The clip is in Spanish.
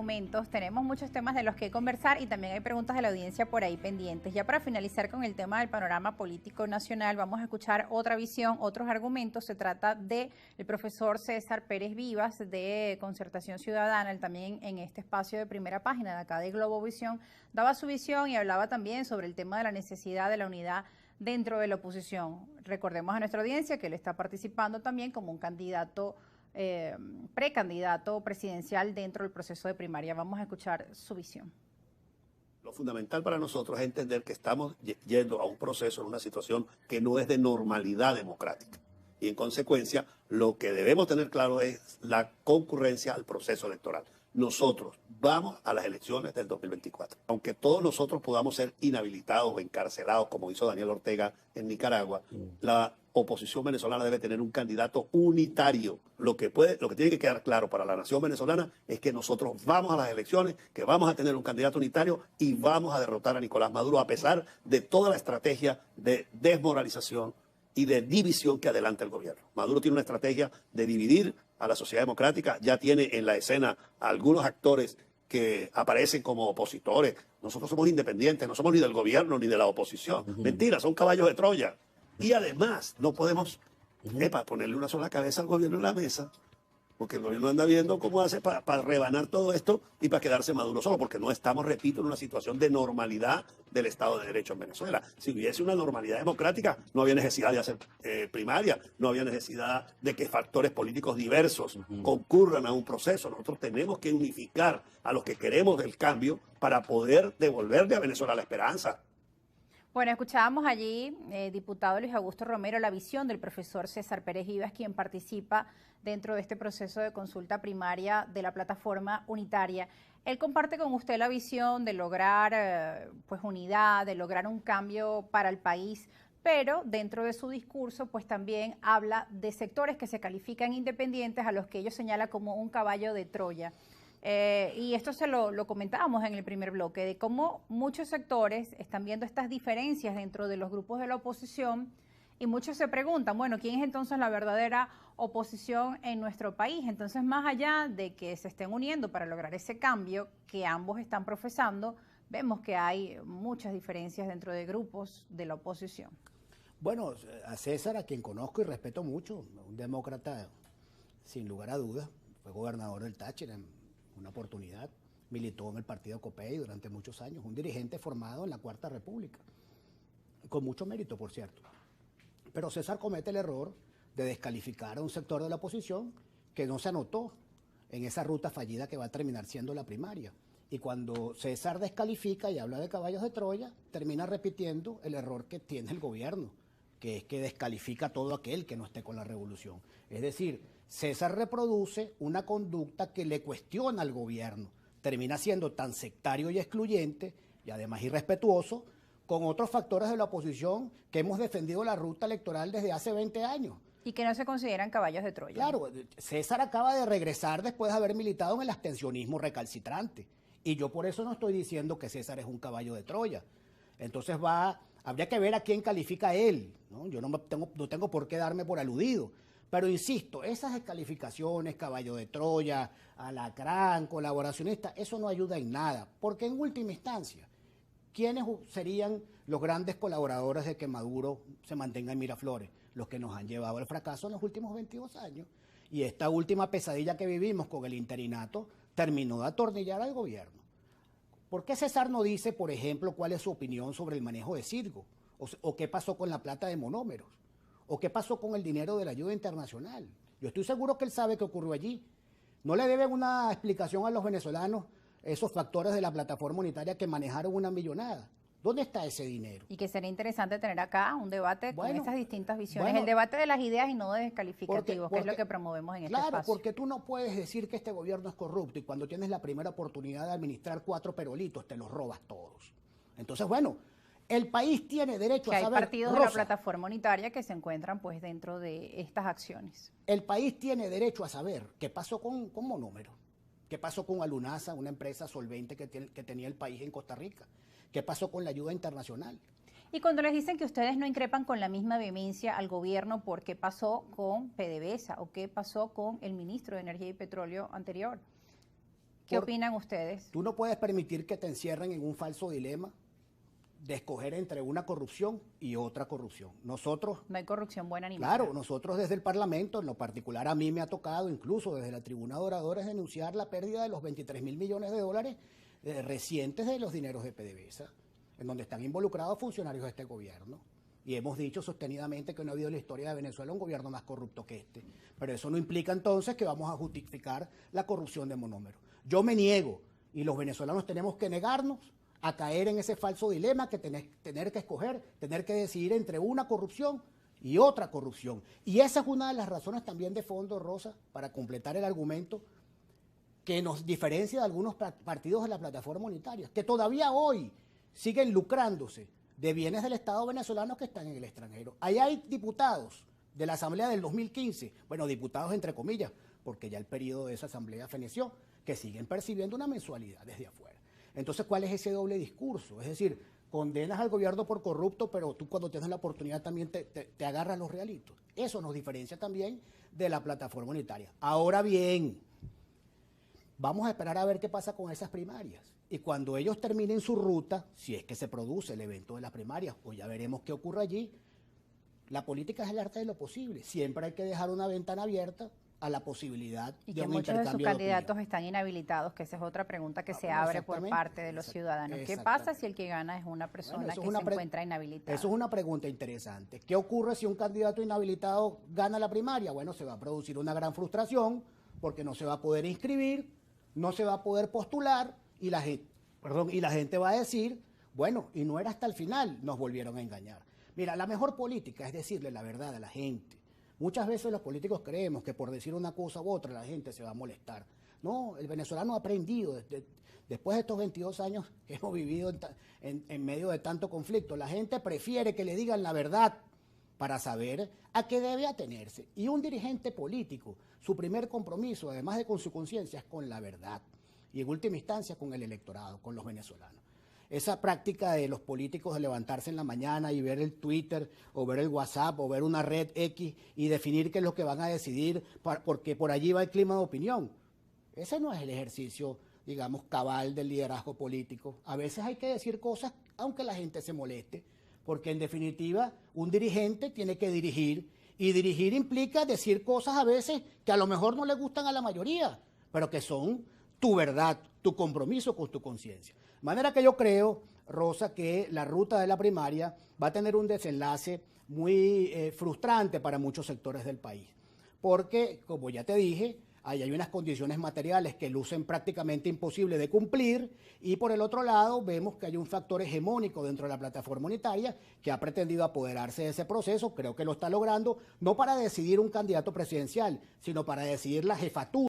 argumentos. Tenemos muchos temas de los que conversar y también hay preguntas de la audiencia por ahí pendientes. Ya para finalizar con el tema del panorama político nacional, vamos a escuchar otra visión, otros argumentos. Se trata del profesor César Pérez Vivas de Concertación Ciudadana. Él también en este espacio de Primera Página de acá de Globovisión daba su visión y hablaba también sobre el tema de la necesidad de la unidad dentro de la oposición. Recordemos a nuestra audiencia que él está participando también como un candidato precandidato presidencial dentro del proceso de primaria. Vamos a escuchar su visión. Lo fundamental para nosotros es entender que estamos yendo a un proceso, en una situación que no es de normalidad democrática. Y en consecuencia, lo que debemos tener claro es la concurrencia al proceso electoral. Nosotros vamos a las elecciones del 2024. Aunque todos nosotros podamos ser inhabilitados o encarcelados, como hizo Daniel Ortega en Nicaragua, la oposición venezolana debe tener un candidato unitario. Lo que tiene que quedar claro para la nación venezolana es que nosotros vamos a las elecciones, que vamos a tener un candidato unitario y vamos a derrotar a Nicolás Maduro a pesar de toda la estrategia de desmoralización y de división que adelanta el gobierno. Maduro tiene una estrategia de dividir a la sociedad democrática, ya tiene en la escena a algunos actores que aparecen como opositores. Nosotros somos independientes, no somos ni del gobierno ni de la oposición. Mentira, son caballos de Troya. Y además no podemos ponerle una sola cabeza al gobierno en la mesa, porque el gobierno anda viendo cómo hace para rebanar todo esto y para quedarse Maduro solo, porque no estamos, repito, en una situación de normalidad del Estado de Derecho en Venezuela. Si hubiese una normalidad democrática, no había necesidad de hacer primaria, no había necesidad de que factores políticos diversos concurran a un proceso. Nosotros tenemos que unificar a los que queremos el cambio para poder devolverle a Venezuela la esperanza. Bueno, escuchábamos allí, diputado Luis Augusto Romero, la visión del profesor César Pérez Vivas, quien participa dentro de este proceso de consulta primaria de la plataforma unitaria. Él comparte con usted la visión de lograr pues unidad, de lograr un cambio para el país, pero dentro de su discurso pues también habla de sectores que se califican independientes, a los que ellos señala como un caballo de Troya. Y esto se lo comentábamos en el primer bloque, de cómo muchos sectores están viendo estas diferencias dentro de los grupos de la oposición y muchos se preguntan, bueno, ¿quién es entonces la verdadera oposición en nuestro país? Entonces, más allá de que se estén uniendo para lograr ese cambio que ambos están profesando, vemos que hay muchas diferencias dentro de grupos de la oposición. Bueno, a César, a quien conozco y respeto mucho, un demócrata sin lugar a dudas, fue gobernador del Táchira en una oportunidad, militó en el partido COPEI durante muchos años, un dirigente formado en la Cuarta República, con mucho mérito, por cierto. Pero César comete el error de descalificar a un sector de la oposición que no se anotó en esa ruta fallida que va a terminar siendo la primaria. Y cuando César descalifica y habla de caballos de Troya, termina repitiendo el error que tiene el gobierno, que es que descalifica a todo aquel que no esté con la revolución. Es decir, César reproduce una conducta que le cuestiona al gobierno, termina siendo tan sectario y excluyente y además irrespetuoso con otros factores de la oposición que hemos defendido la ruta electoral desde hace 20 años. Y que no se consideran caballos de Troya. Claro, César acaba de regresar después de haber militado en el abstencionismo recalcitrante. Y yo por eso no estoy diciendo que César es un caballo de Troya. Entonces habría que ver a quién califica a él, ¿no? Yo no tengo por qué darme por aludido. Pero insisto, esas descalificaciones, caballo de Troya, alacrán, colaboracionista, eso no ayuda en nada. Porque en última instancia, ¿quiénes serían los grandes colaboradores de que Maduro se mantenga en Miraflores? Los que nos han llevado al fracaso en los últimos 22 años. Y esta última pesadilla que vivimos con el interinato terminó de atornillar al gobierno. ¿Por qué César no dice, por ejemplo, cuál es su opinión sobre el manejo de Citgo? ¿O qué pasó con la plata de monómeros? ¿O qué pasó con el dinero de la ayuda internacional? Yo estoy seguro que él sabe qué ocurrió allí. ¿No le deben una explicación a los venezolanos esos factores de la plataforma unitaria que manejaron una millonada? ¿Dónde está ese dinero? Y que sería interesante tener acá un debate con estas distintas visiones, bueno, el debate de las ideas y no de descalificativos, que es lo que promovemos en este espacio. Claro, porque tú no puedes decir que este gobierno es corrupto y cuando tienes la primera oportunidad de administrar 4 perolitos te los robas todos. Entonces, bueno, el país tiene derecho a saber. Hay partidos de la plataforma unitaria que se encuentran pues dentro de estas acciones. El país tiene derecho a saber qué pasó con monómeros, qué pasó con Alunasa, una empresa solvente que tenía el país en Costa Rica. ¿Qué pasó con la ayuda internacional? Y cuando les dicen que ustedes no increpan con la misma vehemencia al gobierno por qué pasó con PDVSA o qué pasó con el ministro de Energía y Petróleo anterior. ¿Qué opinan ustedes? Tú no puedes permitir que te encierren en un falso dilema de escoger entre una corrupción y otra corrupción. Nosotros... No hay corrupción buena ni mala. Claro, nosotros desde el Parlamento, en lo particular a mí me ha tocado, incluso desde la tribuna de oradores, denunciar la pérdida de los 23.000 millones de dólares recientes de los dineros de PDVSA, en donde están involucrados funcionarios de este gobierno. Y hemos dicho sostenidamente que no ha habido en la historia de Venezuela un gobierno más corrupto que este. Pero eso no implica entonces que vamos a justificar la corrupción de monómeros. Yo me niego, y los venezolanos tenemos que negarnos a caer en ese falso dilema que tener que escoger, tener que decidir entre una corrupción y otra corrupción. Y esa es una de las razones también de fondo, Rosa, para completar el argumento, que nos diferencia de algunos partidos de la plataforma unitaria, que todavía hoy siguen lucrándose de bienes del Estado venezolano que están en el extranjero. Ahí hay diputados de la Asamblea del 2015, bueno, diputados entre comillas, porque ya el periodo de esa Asamblea feneció, que siguen percibiendo una mensualidad desde afuera. Entonces, ¿cuál es ese doble discurso? Es decir, condenas al gobierno por corrupto, pero tú cuando tienes la oportunidad también te agarras los realitos. Eso nos diferencia también de la plataforma unitaria. Ahora bien, vamos a esperar a ver qué pasa con esas primarias. Y cuando ellos terminen su ruta, si es que se produce el evento de las primarias, pues ya veremos qué ocurre allí. La política es el arte de lo posible. Siempre hay que dejar una ventana abierta a la posibilidad y de que un muchos de sus intercambio candidatos están inhabilitados, que esa es otra pregunta que se abre por parte de los ciudadanos. ¿Qué pasa si el que gana es una persona que se encuentra inhabilitada? Eso es una pregunta interesante. ¿Qué ocurre si un candidato inhabilitado gana la primaria? Bueno, se va a producir una gran frustración porque no se va a poder inscribir, no se va a poder postular y la gente va a decir, bueno, y no era hasta el final, nos volvieron a engañar. Mira, la mejor política es decirle la verdad a la gente. Muchas veces los políticos creemos que por decir una cosa u otra la gente se va a molestar. No, el venezolano ha aprendido, después de estos 22 años que hemos vivido en medio de tanto conflicto, la gente prefiere que le digan la verdad para saber a qué debe atenerse. Y un dirigente político, su primer compromiso, además de con su conciencia, es con la verdad. Y en última instancia con el electorado, con los venezolanos. Esa práctica de los políticos de levantarse en la mañana y ver el Twitter o ver el WhatsApp o ver una red X y definir qué es lo que van a decidir porque por allí va el clima de opinión. Ese no es el ejercicio, digamos, cabal del liderazgo político. A veces hay que decir cosas aunque la gente se moleste, porque en definitiva un dirigente tiene que dirigir y dirigir implica decir cosas a veces que a lo mejor no le gustan a la mayoría, pero que son tu verdad, tu compromiso con tu conciencia. De manera que yo creo, Rosa, que la ruta de la primaria va a tener un desenlace muy frustrante para muchos sectores del país. Porque, como ya te dije, hay unas condiciones materiales que lucen prácticamente imposibles de cumplir y por el otro lado vemos que hay un factor hegemónico dentro de la plataforma unitaria que ha pretendido apoderarse de ese proceso, creo que lo está logrando, no para decidir un candidato presidencial, sino para decidir la jefatura